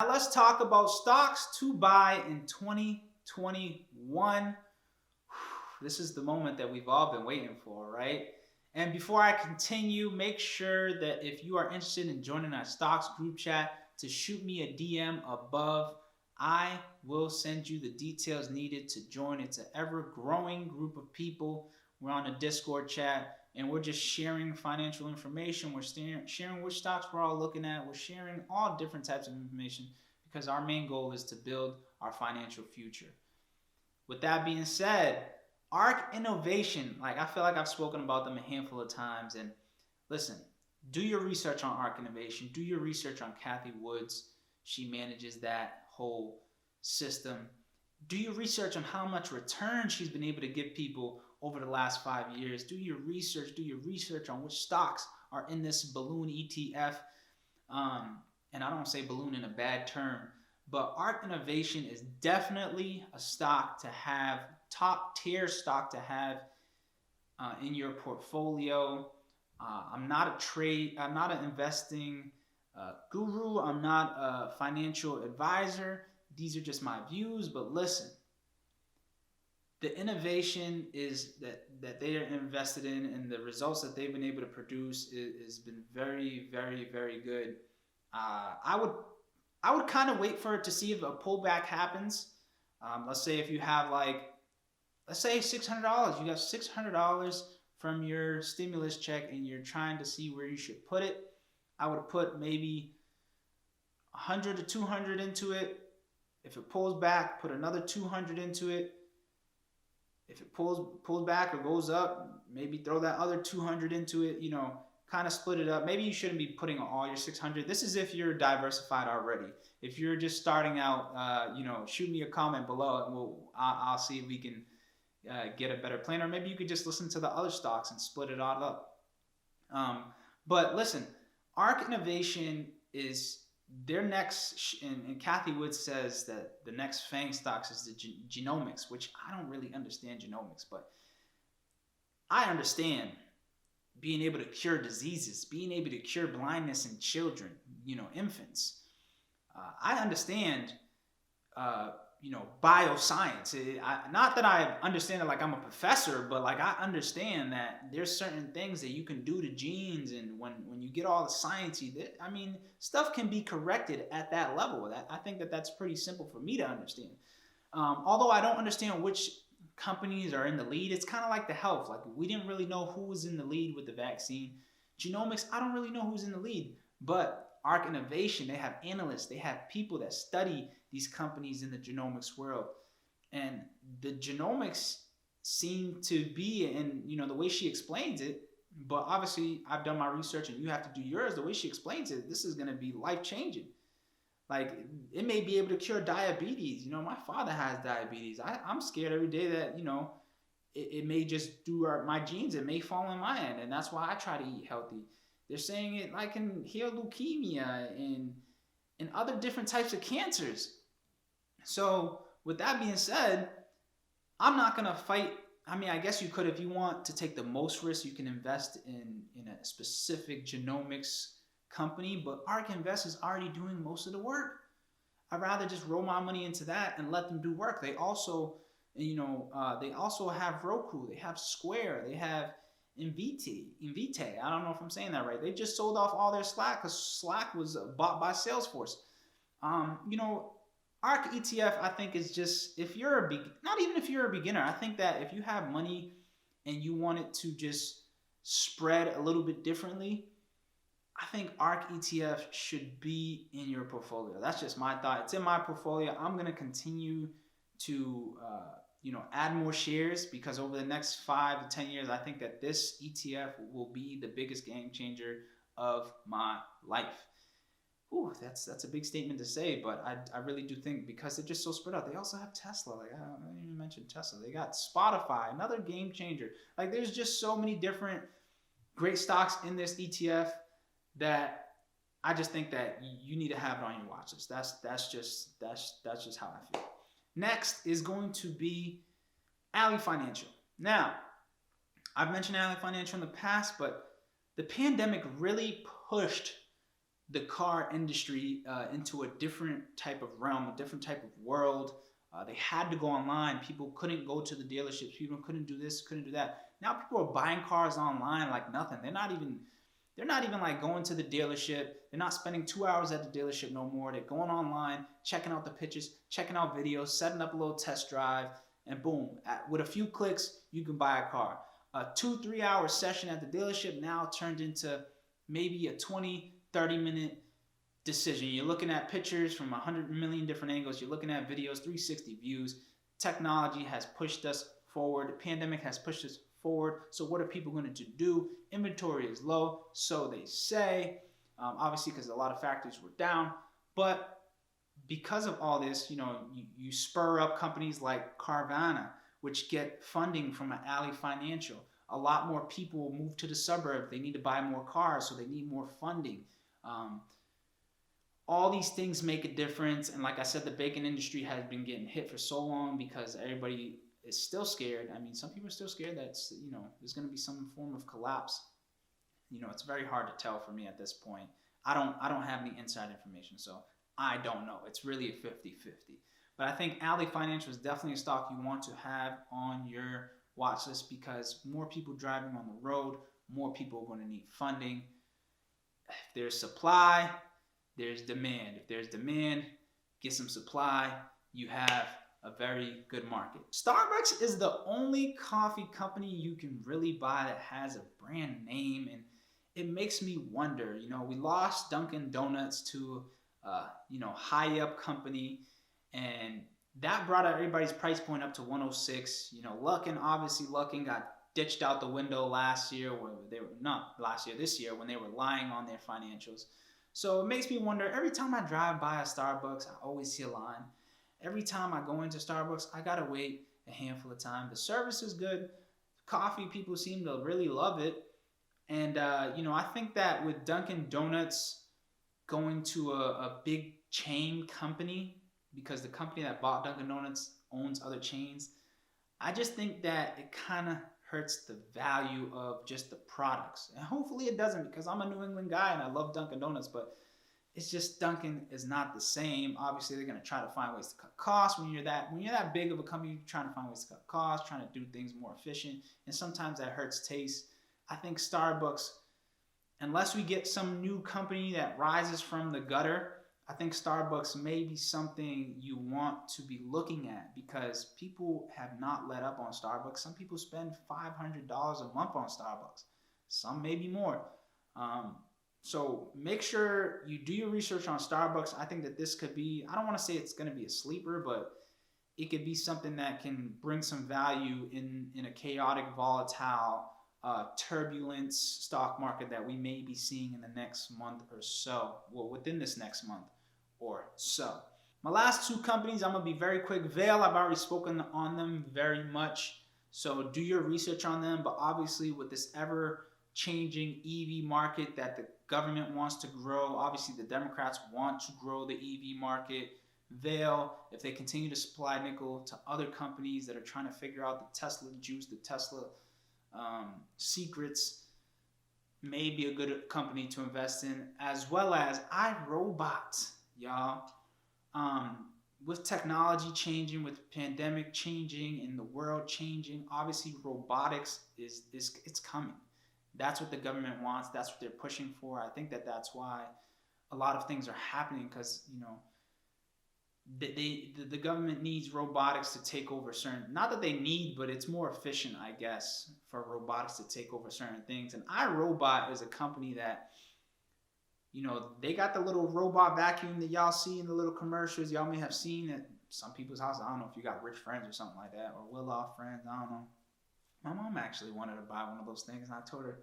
Now let's talk about stocks to buy in 2021. This is the moment that we've all been waiting for, right? And before I continue, make sure that if you are interested in joining our stocks group chat, to shoot me a DM above. I will send you the details needed to join. It's an ever growing group of people. We're on a Discord chat and we're just sharing financial information. We're sharing which stocks we're all looking at. We're sharing all different types of information because our main goal is to build our financial future. With that being said, ARC Innovation, like I feel like I've spoken about them a handful of times. And listen, do your research on ARC Innovation. Do your research on Kathy Woods. She manages that whole system. Do your research on how much return she's been able to give people over the last 5 years. Do your research on which stocks are in this balloon ETF. And I don't say balloon in a bad term, but ARC Innovation is definitely a stock to have, top tier stock to have in your portfolio. I'm not an investing guru. I'm not a financial advisor. These are just my views. But listen, the innovation is that they are invested in, and the results that they've been able to produce has been very, very, very good. I would kind of wait for it to see if a pullback happens. Let's say if you have let's say $600, you got $600 from your stimulus check, and you're trying to see where you should put it. I would put maybe 100 to 200 into it. If it pulls back, put another 200 into it. If it pulls back or goes up, maybe throw that other 200 into it. Kind of split it up. Maybe you shouldn't be putting all your 600. This is if you're diversified already. If you're just starting out, shoot me a comment below, and I'll see if we can get a better plan. Or maybe you could just listen to the other stocks and split it all up. But listen, ARC Innovation is their next, and Kathy Wood says that the next FANG stocks is the genomics, which I don't really understand genomics, but I understand being able to cure diseases, being able to cure blindness in children, infants. I understand, bioscience. Not that I understand it like I'm a professor, but like I understand that there's certain things that you can do to genes, and when you get all the sciencey, stuff can be corrected at that level. I think that's pretty simple for me to understand. Although I don't understand which companies are in the lead. It's kind of like the health. Like we didn't really know who was in the lead with the vaccine. Genomics, I don't really know who's in the lead. But ARC Innovation, they have analysts, they have people that study these companies in the genomics world. And the genomics seem to be, and the way she explains it, but obviously I've done my research and you have to do yours. The way she explains it, this is going to be life-changing. Like it may be able to cure diabetes. My father has diabetes. I'm scared every day that, it may just do my genes. It may fall in my end. And that's why I try to eat healthy. They're saying it can heal leukemia and other different types of cancers. So with that being said, I'm not going to fight. I guess you could, if you want to take the most risk, you can invest in a specific genomics company, but ARK Invest is already doing most of the work. I'd rather just roll my money into that and let them do work. They also, they also have Roku, they have Square, they have Invite. I don't know if I'm saying that right. They just sold off all their Slack because Slack was bought by Salesforce. ARK ETF, I think, is just, if you're not even if you're a beginner, I think that if you have money and you want it to just spread a little bit differently, I think ARK ETF should be in your portfolio. That's just my thought. It's in my portfolio. I'm going to continue to, add more shares because over the next 5 to 10 years, I think that this ETF will be the biggest game changer of my life. Ooh, that's a big statement to say, but I really do think because they're just so spread out. They also have Tesla. Like I didn't even mention Tesla. They got Spotify, another game changer. Like there's just so many different great stocks in this ETF that I just think that you need to have it on your watch list. That's just how I feel. Next is going to be Ally Financial. Now, I've mentioned Ally Financial in the past, but the pandemic really pushed the car industry into a different type of realm, a different type of world. They had to go online. People couldn't go to the dealerships. People couldn't do this, couldn't do that. Now people are buying cars online like nothing. They're not even like going to the dealership. They're not spending 2 hours at the dealership no more. They're going online, checking out the pictures, checking out videos, setting up a little test drive, and boom, with a few clicks, you can buy a car. A 2-3 hour session at the dealership now turned into maybe a 20-30 minute decision. You're looking at pictures from 100 million different angles. You're looking at videos, 360 views. Technology has pushed us forward. The pandemic has pushed us forward. So what are people going to do? Inventory is low, so they say. Obviously, because a lot of factories were down. But because of all this, you spur up companies like Carvana, which get funding from an Alley Financial. A lot more people move to the suburb. They need to buy more cars, so they need more funding. All these things make a difference. And like I said, the bacon industry has been getting hit for so long because everybody is still scared. I mean, some people are still scared that, there's going to be some form of collapse. It's very hard to tell for me at this point. I don't have any inside information, so I don't know. It's really a 50-50. But I think Alley Financial is definitely a stock you want to have on your watch list because more people driving on the road, more people are going to need funding. If there's supply, there's demand. If there's demand, get some supply, you have a very good market. Starbucks is the only coffee company you can really buy that has a brand name, and it makes me wonder. We lost Dunkin' Donuts to high up company, and that brought everybody's price point up to 106. Luckin got ditched out the window last year, or this year when they were lying on their financials. So it makes me wonder, every time I drive by a Starbucks, I always see a line. Every time I go into Starbucks, I gotta wait a handful of time. The service is good. Coffee, people seem to really love it. And, I think that with Dunkin' Donuts going to a big chain company, because the company that bought Dunkin' Donuts owns other chains, I just think that it kind of hurts the value of just the products. And hopefully it doesn't, because I'm a New England guy and I love Dunkin' Donuts, but it's just Dunkin' is not the same. Obviously, they're going to try to find ways to cut costs. When you're that big of a company, you're trying to find ways to cut costs, trying to do things more efficient, and sometimes that hurts taste. I think Starbucks, unless we get some new company that rises from the gutter, I think Starbucks may be something you want to be looking at, because people have not let up on Starbucks. Some people spend $500 a month on Starbucks. Some maybe more. So make sure you do your research on Starbucks. I think that this could be, I don't want to say it's going to be a sleeper, but it could be something that can bring some value in a chaotic, volatile, turbulent stock market that we may be seeing in the next month or so. Well, within this next month or so. My last two companies, I'm going to be very quick. Vail, I've already spoken on them very much, so do your research on them. But obviously with this ever-changing EV market that the government wants to grow, obviously the Democrats want to grow the EV market. Vail, if they continue to supply nickel to other companies that are trying to figure out the Tesla juice, the Tesla secrets, may be a good company to invest in, as well as iRobot, y'all. With technology changing, with pandemic changing, and the world changing, obviously robotics is it's coming. That's what the government wants. That's what they're pushing for. I think that's why a lot of things are happening, because the government needs robotics to take over certain, not that they need, but it's more efficient, I guess, for robotics to take over certain things. And iRobot is a company that, they got the little robot vacuum that y'all see in the little commercials. Y'all may have seen at some people's houses. I don't know if you got rich friends or something like that, or well-off friends. I don't know. My mom actually wanted to buy one of those things, and I told her,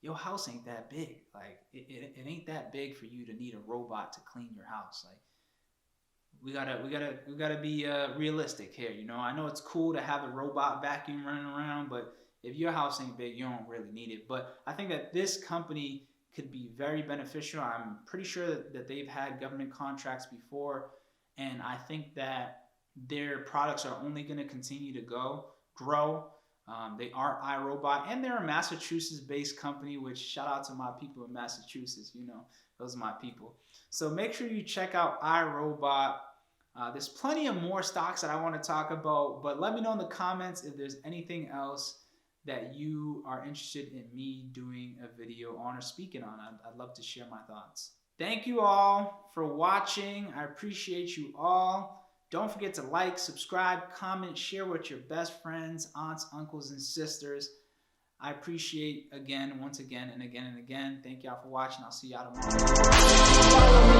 your house ain't that big. Like, it ain't that big for you to need a robot to clean your house. Like, we gotta be realistic here. I know it's cool to have a robot vacuum running around, but if your house ain't big, you don't really need it. But I think that this company could be very beneficial. I'm pretty sure that they've had government contracts before, and I think that their products are only going to continue to grow. They are iRobot, and they're a Massachusetts-based company, which shout out to my people in Massachusetts. You know, those are my people. So make sure you check out iRobot. There's plenty of more stocks that I want to talk about, but let me know in the comments if there's anything else that you are interested in me doing a video on or speaking on. I'd love to share my thoughts. Thank you all for watching. I appreciate you all. Don't forget to like, subscribe, comment, share with your best friends, aunts, uncles, and sisters. I appreciate once again and again and again. Thank y'all for watching. I'll see y'all tomorrow.